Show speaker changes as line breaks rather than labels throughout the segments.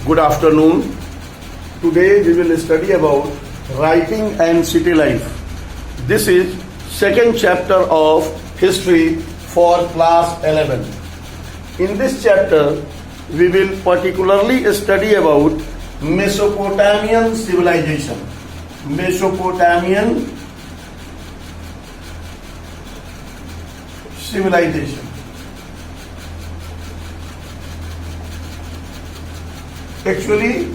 Good afternoon. Today we will study about writing and city life. This is second chapter of history for class 11. In this chapter we will particularly study about Mesopotamian civilization. Mesopotamian civilization. Actually,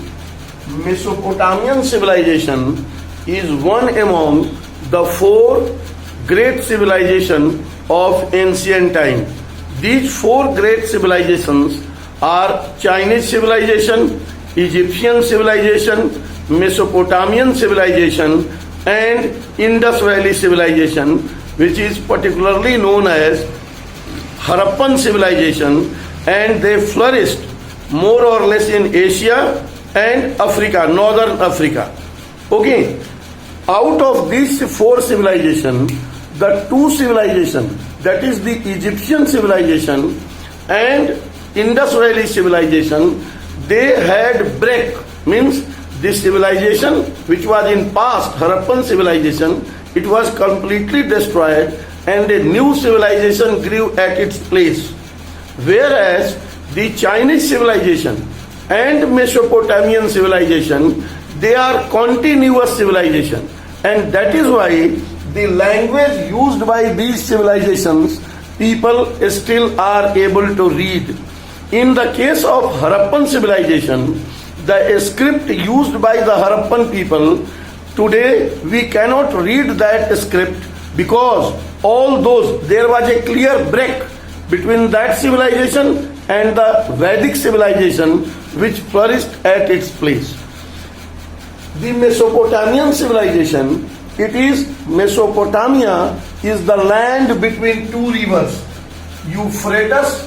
Mesopotamian civilization is one among the four great civilizations of ancient time. These four great civilizations are Chinese civilization, Egyptian civilization, Mesopotamian civilization, and Indus Valley civilization, which is particularly known as Harappan civilization, and they flourished more or less in Asia and Africa, northern Africa. Okay, out of these four civilizations, the two civilizations, that is the Egyptian civilization and Indus Valley civilization, they had break, means this civilization which was in past Harappan civilization, it was completely destroyed and a new civilization grew at its place. Whereas the Chinese civilization and Mesopotamian civilization, they are continuous civilization, and that is why the language used by these civilizations people still are able to read. In the case of Harappan civilization, the script used by the Harappan people, today we cannot read that script because all those, there was a clear break between that civilization and the Vedic civilization which flourished at its place. The Mesopotamian civilization, it is Mesopotamia is the land between two rivers, Euphrates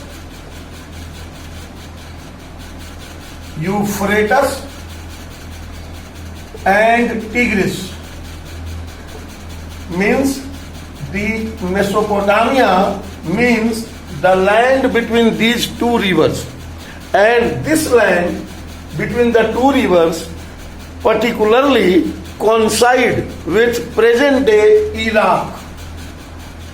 and Tigris. Means the Mesopotamia means the land between these two rivers, and this land between the two rivers particularly coincide with present day Iraq.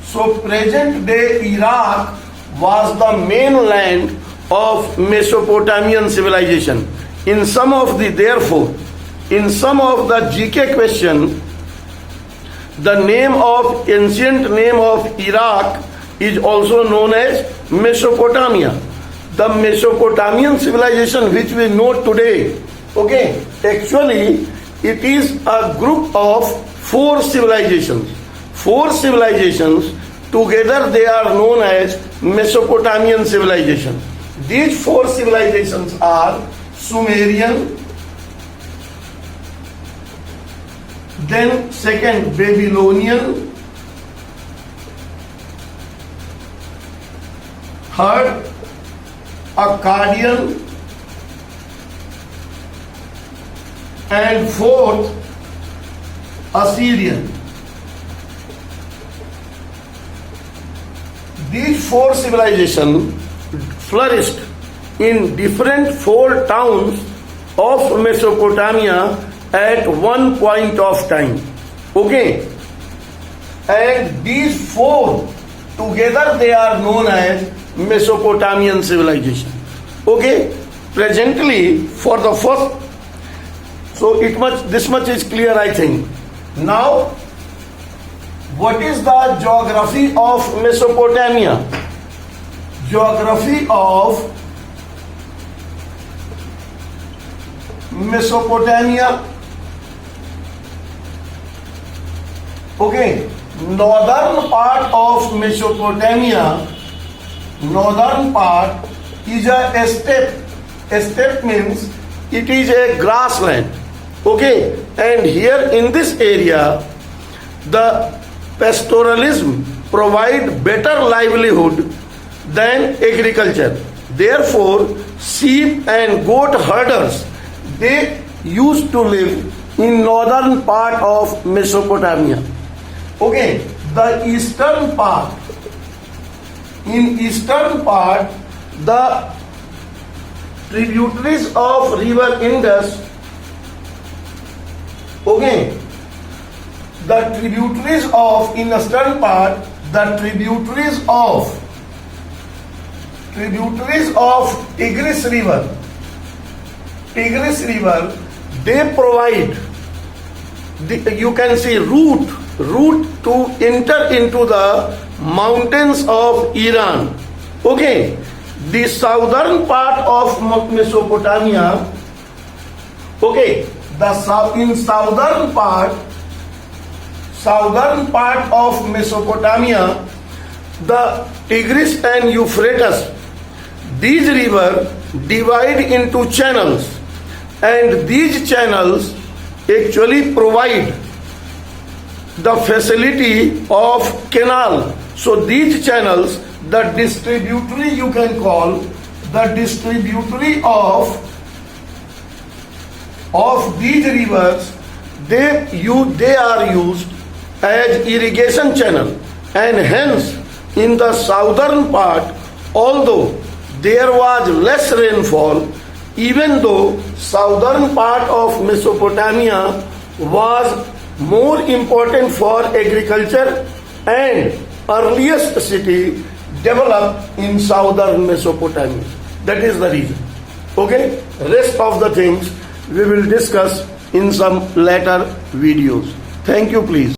So present day Iraq was the main land of Mesopotamian civilization. In some of the GK question, the ancient name of Iraq is also known as Mesopotamia. The Mesopotamian civilization which we know today, okay, actually it is a group of four civilizations. Four civilizations together they are known as Mesopotamian civilization. These four civilizations are Sumerian, then second Babylonian, third Akkadian, and fourth Assyrian. These four civilizations flourished in different four towns of Mesopotamia at one point of time. Okay, and these four together they are known as Mesopotamian civilization. Okay, presently for the first, so this much is clear, I think. Now, what is the geography of Mesopotamia? Geography of Mesopotamia. Okay, northern part of Mesopotamia, northern part is a steppe. A steppe means it is a grassland. Okay, and here in this area the pastoralism provide better livelihood than agriculture. Therefore, sheep and goat herders, they used to live in northern part of Mesopotamia. Okay, the eastern part, in eastern part the tributaries of river Indus. Okay, the tributaries of in eastern part, the tributaries of Tigris River, they provide you can say route to enter into the mountains of Iran. Okay, the southern part of Mesopotamia. Okay, in southern part of Mesopotamia, the Tigris and Euphrates, these rivers divide into channels, and these channels actually provide the facility of canal. So these channels, the distributary, you can call the distributary of these rivers, they are used as irrigation channel, and hence in the southern part, although there was less rainfall, even though southern part of Mesopotamia was more important for agriculture, and earliest city developed in southern Mesopotamia. That is the reason. Okay, rest of the things we will discuss in some later videos. Thank you, please.